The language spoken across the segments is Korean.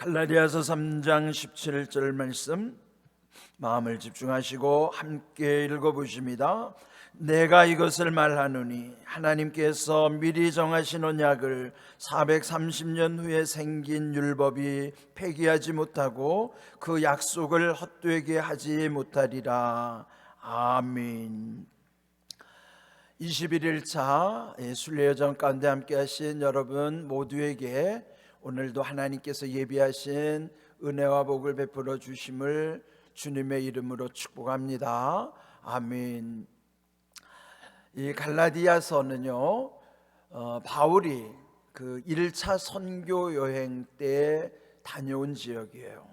갈라디아서 3장 17절 말씀 마음을 집중하시고 함께 읽어보십니다. 내가 이것을 말하노니 하나님께서 미리 정하신 언약을 430년 후에 생긴 율법이 폐기하지 못하고 그 약속을 헛되게 하지 못하리라. 아멘. 21일차 순례여정 가운데 함께 하신 여러분 모두에게 오늘도 하나님께서 예비하신 은혜와 복을 베풀어 주심을 주님의 이름으로 축복합니다. 아멘. 이 갈라디아서는요, 바울이 그 1차 선교 여행 때 다녀온 지역이에요.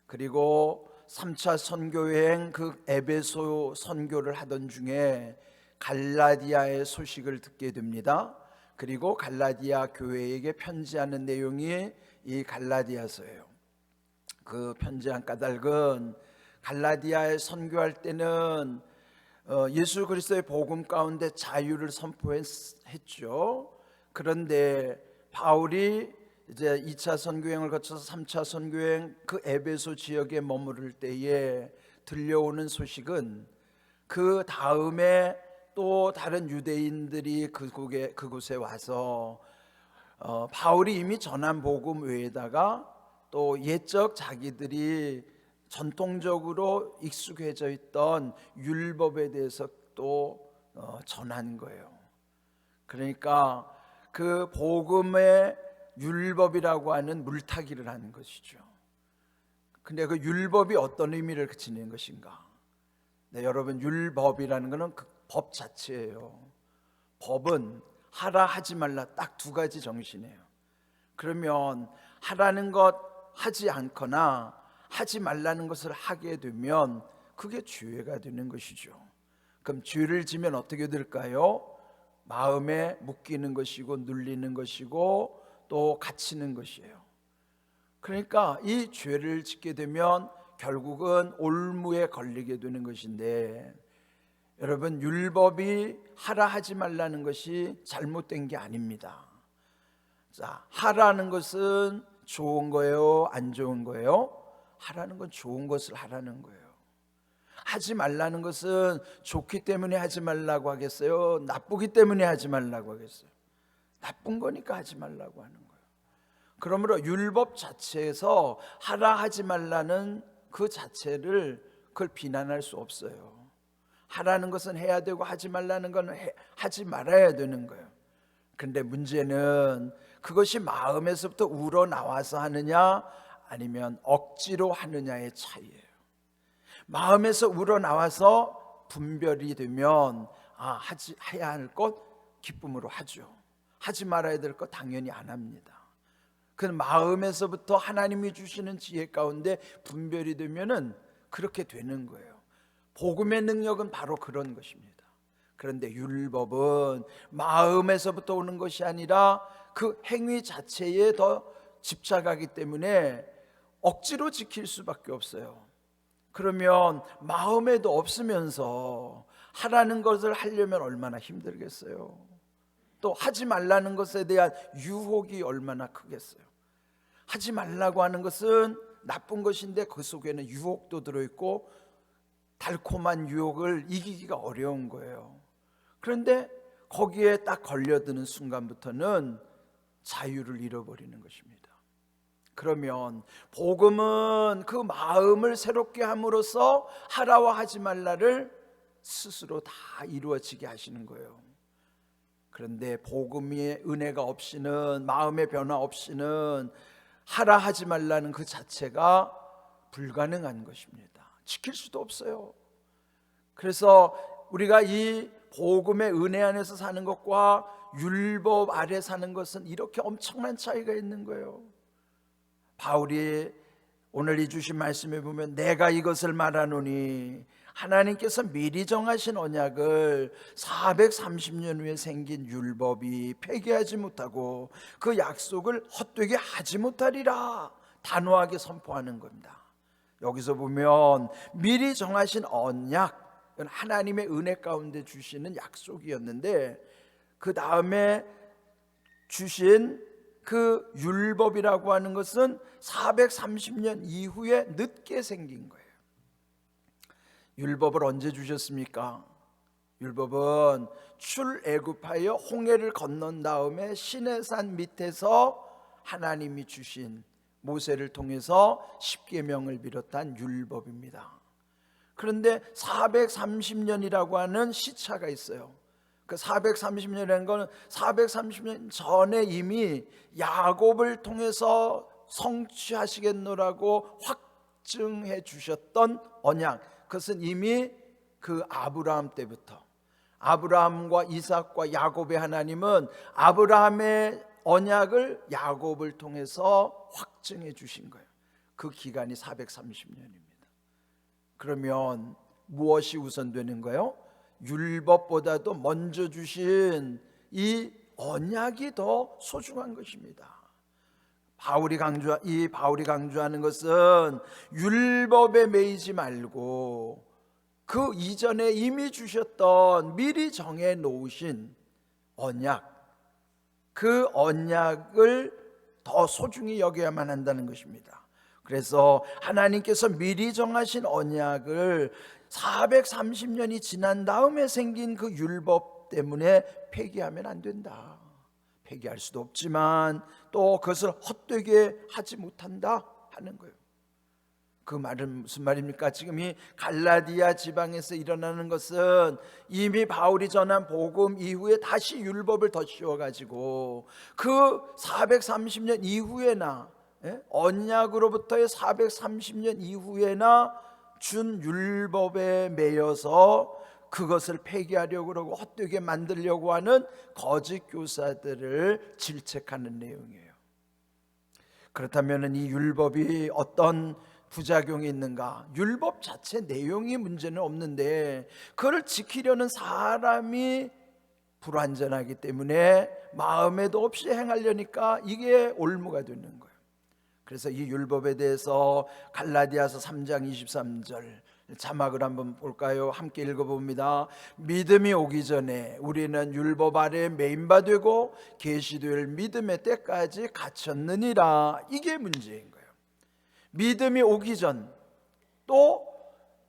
그리고 3차 선교 여행 그 에베소 선교를 하던 중에 갈라디아의 소식을 듣게 됩니다. 그리고 갈라디아 교회에게 편지하는 내용이 이 갈라디아서예요. 그 편지한 까닭은 갈라디아에 선교할 때는 예수 그리스도의 복음 가운데 자유를 선포했죠. 그런데 바울이 이제 2차 선교행을 거쳐서 3차 선교행 그 에베소 지역에 머무를 때에 들려오는 소식은 그 다음에 또 다른 유대인들이 그곳에 와서 바울이 이미 전한 복음 외에다가 또 옛적 자기들이 전통적으로 익숙해져 있던 율법에 대해서 또 전한 거예요. 그러니까 그 복음의 율법이라고 하는 물타기를 하는 것이죠. 근데 그 율법이 어떤 의미를 지닌 것인가? 네, 여러분, 율법이라는 것은 그 법 자체예요. 법은 하라 하지 말라 딱 두 가지 정신이에요. 그러면 하라는 것 하지 않거나 하지 말라는 것을 하게 되면 그게 죄가 되는 것이죠. 그럼 죄를 지면 어떻게 될까요? 마음에 묶이는 것이고 눌리는 것이고 또 갇히는 것이에요. 그러니까 이 죄를 짓게 되면 결국은 올무에 걸리게 되는 것인데, 여러분, 율법이 하라 하지 말라는 것이 잘못된 게 아닙니다. 자, 하라는 것은 좋은 거예요, 안 좋은 거예요? 하라는 건 좋은 것을 하라는 거예요. 하지 말라는 것은 좋기 때문에 하지 말라고 하겠어요? 나쁘기 때문에 하지 말라고 하겠어요? 나쁜 거니까 하지 말라고 하는 거예요. 그러므로 율법 자체에서 하라 하지 말라는 그 자체를 그걸 비난할 수 없어요. 하라는 것은 해야 되고 하지 말라는 건 하지 말아야 되는 거예요. 그런데 문제는 그것이 마음에서부터 우러나와서 하느냐 아니면 억지로 하느냐의 차이예요. 마음에서 우러나와서 분별이 되면 해야 할 것 기쁨으로 하죠. 하지 말아야 될 것 당연히 안 합니다. 그 마음에서부터 하나님이 주시는 지혜 가운데 분별이 되면은 그렇게 되는 거예요. 복음의 능력은 바로 그런 것입니다. 그런데 율법은 마음에서부터 오는 것이 아니라 그 행위 자체에 더 집착하기 때문에 억지로 지킬 수밖에 없어요. 그러면 마음에도 없으면서 하라는 것을 하려면 얼마나 힘들겠어요. 또 하지 말라는 것에 대한 유혹이 얼마나 크겠어요. 하지 말라고 하는 것은 나쁜 것인데 그 속에는 유혹도 들어있고 달콤한 유혹을 이기기가 어려운 거예요. 그런데 거기에 딱 걸려드는 순간부터는 자유를 잃어버리는 것입니다. 그러면 복음은 그 마음을 새롭게 함으로써 하라와 하지 말라를 스스로 다 이루어지게 하시는 거예요. 그런데 복음의 은혜가 없이는, 마음의 변화 없이는 하라 하지 말라는 그 자체가 불가능한 것입니다. 지킬 수도 없어요. 그래서 우리가 이 복음의 은혜 안에서 사는 것과 율법 아래 사는 것은 이렇게 엄청난 차이가 있는 거예요. 바울이 오늘 이 주신 말씀에 보면 내가 이것을 말하노니 하나님께서 미리 정하신 언약을 430년 후에 생긴 율법이 폐기하지 못하고 그 약속을 헛되게 하지 못하리라 단호하게 선포하는 겁니다. 여기서 보면 미리 정하신 언약, 하나님의 은혜 가운데 주시는 약속이었는데 그 다음에 주신 그 율법이라고 하는 것은 430년 이후에 늦게 생긴 거예요. 율법을 언제 주셨습니까? 율법은 출애굽하여 홍해를 건넌 다음에 시내산 밑에서 하나님이 주신 모세를 통해서 십계명을 비롯한 율법입니다. 그런데 430년이라고 하는 시차가 있어요. 그 430년이라는 것은 430년 전에 이미 야곱을 통해서 성취하시겠노라고 확증해 주셨던 언약, 그것은 이미 그 아브라함 때부터, 아브라함과 이삭과 야곱의 하나님은 아브라함의 언약을 야곱을 통해서 확증해 주신 거예요. 그 기간이 430년입니다. 그러면 무엇이 우선되는 거예요? 율법보다도 먼저 주신 이 언약이 더 소중한 것입니다. 바울이 강조하는 것은 율법에 매이지 말고 그 이전에 이미 주셨던 미리 정해 놓으신 언약, 그 언약을 더 소중히 여겨야만 한다는 것입니다. 그래서 하나님께서 미리 정하신 언약을 430년이 지난 다음에 생긴 그 율법 때문에 폐기하면 안 된다. 폐기할 수도 없지만 또 그것을 헛되게 하지 못한다 하는 거예요. 그 말은 무슨 말입니까? 지금 이 갈라디아 지방에서 일어나는 것은 이미 바울이 전한 복음 이후에 다시 율법을 더 씌워가지고 그 430년 이후에나, 언약으로부터의 430년 이후에나 준 율법에 매여서 그것을 폐기하려고 그러고 헛되게 만들려고 하는 거짓 교사들을 질책하는 내용이에요. 그렇다면 이 율법이 어떤 부작용이 있는가? 율법 자체 내용이 문제는 없는데 그걸 지키려는 사람이 불완전하기 때문에 마음에도 없이 행하려니까 이게 올무가 되는 거예요. 그래서 이 율법에 대해서 갈라디아서 3장 23절 자막을 한번 볼까요? 함께 읽어봅니다. 믿음이 오기 전에 우리는 율법 아래 매인바 되고 계시될 믿음의 때까지 갇혔느니라. 이게 문제인 거예요. 믿음이 오기 전, 또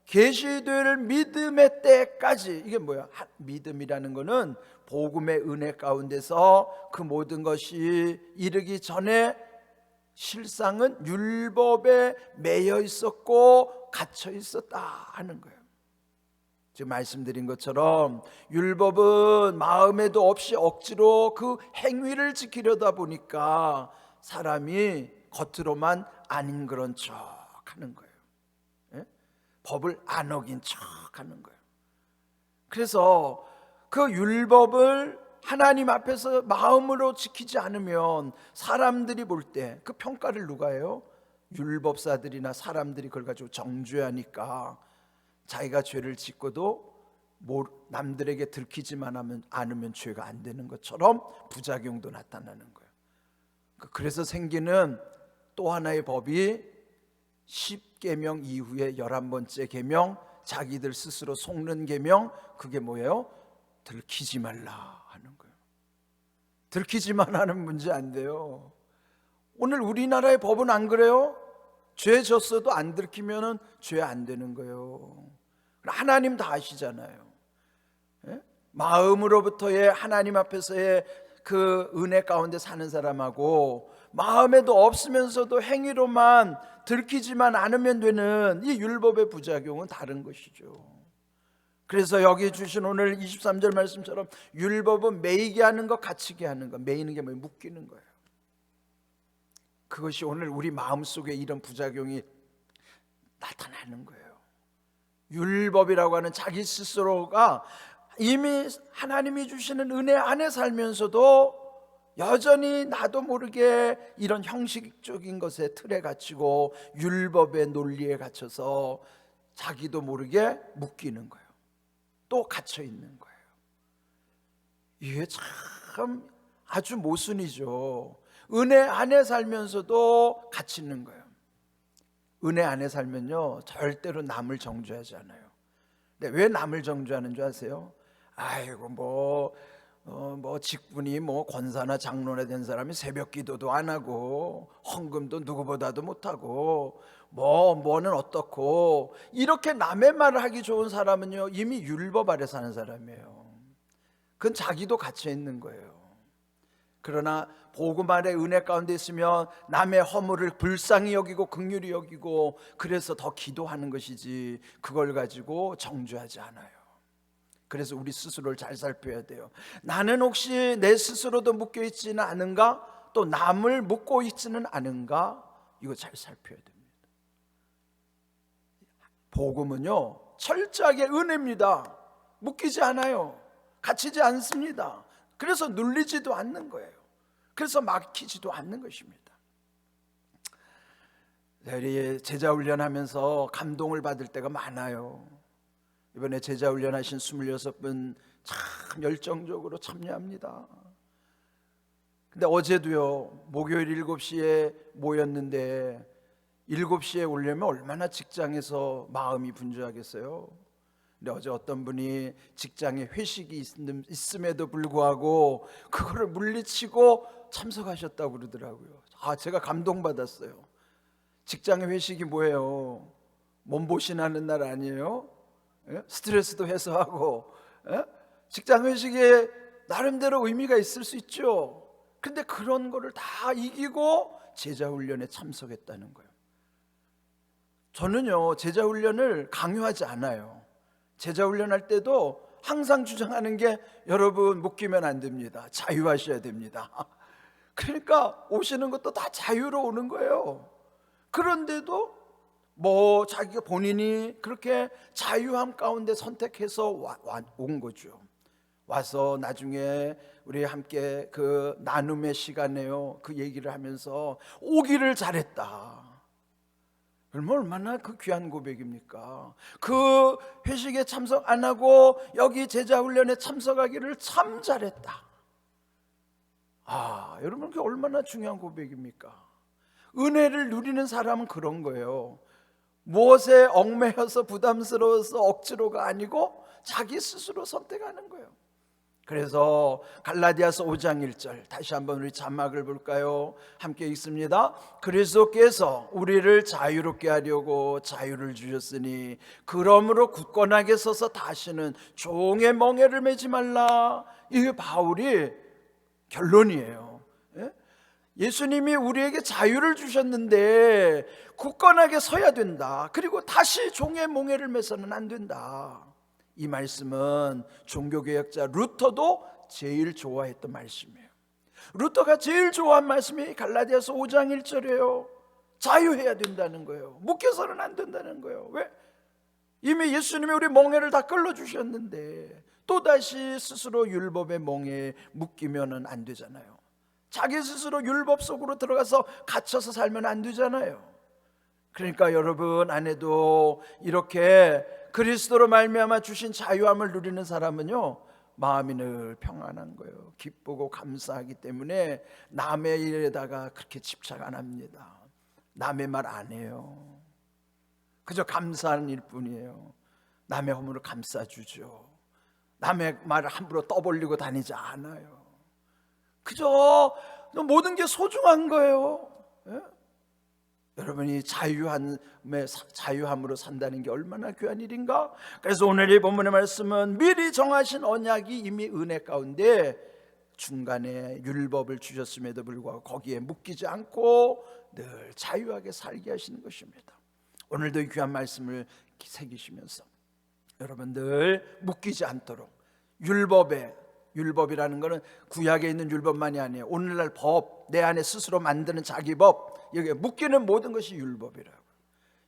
계시될 믿음의 때까지. 이게 뭐야? 믿음이라는 거는 복음의 은혜 가운데서 그 모든 것이 이르기 전에 실상은 율법에 매여 있었고 갇혀 있었다 하는 거예요. 지금 말씀드린 것처럼 율법은 마음에도 없이 억지로 그 행위를 지키려다 보니까 사람이 겉으로만 아닌 그런 척 하는 거예요. 법을 안 어긴 척 하는 거예요. 그래서 그 율법을 하나님 앞에서 마음으로 지키지 않으면 사람들이 볼 때 그 평가를 누가 해요? 율법사들이나 사람들이 그걸 가지고 정죄하니까 자기가 죄를 짓고도 남들에게 들키지만 않으면 죄가 안 되는 것처럼 부작용도 나타나는 거예요. 그래서 생기는 또 하나의 법이 10계명 이후에 11번째 계명, 자기들 스스로 속는 계명, 그게 뭐예요? 들키지 말라 하는 거예요. 들키지만 하는 문제 안 돼요. 오늘 우리나라의 법은 안 그래요? 죄 졌어도 안 들키면 죄 안 되는 거예요. 하나님 다 아시잖아요. 마음으로부터의 하나님 앞에서의 그 은혜 가운데 사는 사람하고 마음에도 없으면서도 행위로만 들키지만 않으면 되는 이 율법의 부작용은 다른 것이죠. 그래서 여기 주신 오늘 23절 말씀처럼 율법은 매이게 하는 것, 갇히게 하는 것. 매이는 게 뭐예요? 묶이는 거예요. 그것이 오늘 우리 마음속에 이런 부작용이 나타나는 거예요. 율법이라고 하는 자기 스스로가 이미 하나님이 주시는 은혜 안에 살면서도 여전히 나도 모르게 이런 형식적인 것에 틀에 갇히고 율법의 논리에 갇혀서 자기도 모르게 묶이는 거예요. 또 갇혀 있는 거예요. 이게 참 아주 모순이죠. 은혜 안에 살면서도 갇히는 거예요. 은혜 안에 살면요 절대로 남을 정죄하지 않아요. 근데 왜 남을 정죄하는 줄 아세요? 아이고 뭐 직분이 뭐 권사나 장로나 된 사람이 새벽 기도도 안 하고 헌금도 누구보다도 못하고 뭐는 어떻고 이렇게 남의 말을 하기 좋은 사람은요 이미 율법 아래 사는 사람이에요. 그건 자기도 갇혀 있는 거예요. 그러나 복음 아래 은혜 가운데 있으면 남의 허물을 불쌍히 여기고 긍휼히 여기고 그래서 더 기도하는 것이지 그걸 가지고 정죄하지 않아요. 그래서 우리 스스로를 잘 살펴야 돼요. 나는 혹시 내 스스로도 묶여 있지는 않은가? 또 남을 묶고 있지는 않은가? 이거 잘 살펴야 됩니다. 복음은요 철저하게 은혜입니다. 묶이지 않아요. 갇히지 않습니다. 그래서 눌리지도 않는 거예요. 그래서 막히지도 않는 것입니다. 제자 훈련하면서 감동을 받을 때가 많아요. 이번에 제자 훈련하신 26분 참 열정적으로 참여합니다. 근데 어제도요 목요일 7시에 모였는데 7시에 오려면 얼마나 직장에서 마음이 분주하겠어요. 근데 어제 어떤 분이 직장에 회식이 있음에도 불구하고 그거를 물리치고 참석하셨다고 그러더라고요. 제가 감동받았어요. 직장의 회식이 뭐예요? 몸보신하는 날 아니에요? 스트레스도 해소하고 직장 회식에 나름대로 의미가 있을 수 있죠. 근데 그런 거를 다 이기고 제자훈련에 참석했다는 거예요. 저는요 제자훈련을 강요하지 않아요. 제자훈련할 때도 항상 주장하는 게 여러분 묶이면 안 됩니다. 자유하셔야 됩니다. 그러니까 오시는 것도 다 자유로 오는 거예요. 그런데도 뭐 자기가 본인이 그렇게 자유함 가운데 선택해서 온 거죠. 와서 나중에 우리 함께 그 나눔의 시간에요 그 얘기를 하면서 오기를 잘했다. 얼마나 그 귀한 고백입니까? 그 회식에 참석 안 하고 여기 제자훈련에 참석하기를 참 잘했다. 여러분 그게 얼마나 중요한 고백입니까? 은혜를 누리는 사람은 그런 거예요. 무엇에 얽매여서 부담스러워서 억지로가 아니고 자기 스스로 선택하는 거예요. 그래서 갈라디아서 5장 1절 다시 한번 우리 자막을 볼까요? 함께 읽습니다. 그리스도께서 우리를 자유롭게 하려고 자유를 주셨으니 그러므로 굳건하게 서서 다시는 종의 멍에를 매지 말라. 이게 바울이 결론이에요. 예수님이 우리에게 자유를 주셨는데 굳건하게 서야 된다. 그리고 다시 종의 몽해를 매서는 안 된다. 이 말씀은 종교개혁자 루터도 제일 좋아했던 말씀이에요. 루터가 제일 좋아한 말씀이 갈라디아서 5장 1절이에요. 자유해야 된다는 거예요. 묶여서는 안 된다는 거예요. 왜? 이미 예수님이 우리 멍에를 다 끌어주셨는데 또다시 스스로 율법의 멍에에 묶이면 안 되잖아요. 자기 스스로 율법 속으로 들어가서 갇혀서 살면 안 되잖아요. 그러니까 여러분 안에도 이렇게 그리스도로 말미암아 주신 자유함을 누리는 사람은요 마음이 늘 평안한 거예요. 기쁘고 감사하기 때문에 남의 일에다가 그렇게 집착 안 합니다. 남의 말 안 해요. 그저 감사하는 일뿐이에요. 남의 허물을 감싸주죠. 남의 말을 함부로 떠벌리고 다니지 않아요. 그저 모든 게 소중한 거예요. 여러분이 자유함으로 산다는 게 얼마나 귀한 일인가? 그래서 오늘 이 본문의 말씀은 미리 정하신 언약이 이미 은혜 가운데 중간에 율법을 주셨음에도 불구하고 거기에 묶이지 않고 늘 자유하게 살게 하시는 것입니다. 오늘도 이 귀한 말씀을 새기시면서 여러분들 묶이지 않도록 율법이라는 것은 구약에 있는 율법만이 아니에요. 오늘날 법, 내 안에 스스로 만드는 자기 법, 여기에 묶이는 모든 것이 율법이라고.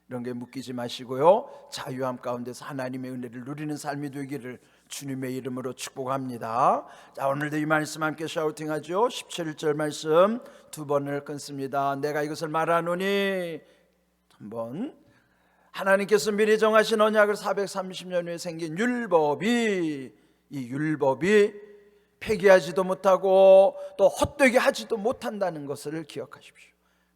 이런 게 묶이지 마시고요 자유함 가운데서 하나님의 은혜를 누리는 삶이 되기를 주님의 이름으로 축복합니다. 자, 오늘도 이 말씀 함께 샤우팅하죠. 17절 말씀 두 번을 끊습니다. 내가 이것을 말하노니 한번 하나님께서 미리 정하신 언약을 430년 후에 생긴 율법이 이 율법이 폐기하지도 못하고 또 헛되게 하지도 못한다는 것을 기억하십시오.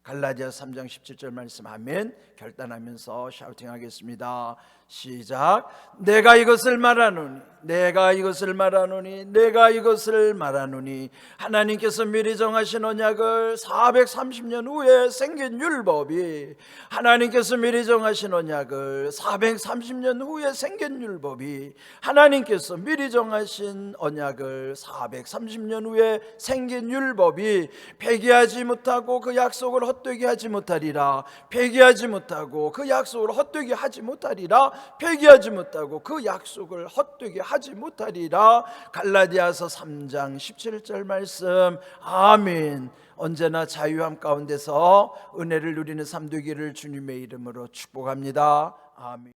갈라디아서 3장 17절 말씀 아멘 결단하면서 샤우팅하겠습니다. 시작. 내가 이것을 말하노니 내가 이것을 말하노니 내가 이것을 말하노니 하나님께서 미리 정하신 언약을 430년 후에 생긴 율법이 하나님께서 미리 정하신 언약을 430년 후에 생긴 율법이 하나님께서 미리 정하신 언약을 430년 후에 생긴 율법이 폐기하지 못하고 그 약속을 헛되게 하지 못하리라. 폐기하지 못하고 그 약속을 헛되게 하지 못하리라. 폐기하지 못하고 그 약속을 헛되게 하지 못하리라. 갈라디아서 3장 17절 말씀 아멘. 언제나 자유함 가운데서 은혜를 누리는 삶 되기를 주님의 이름으로 축복합니다. 아멘.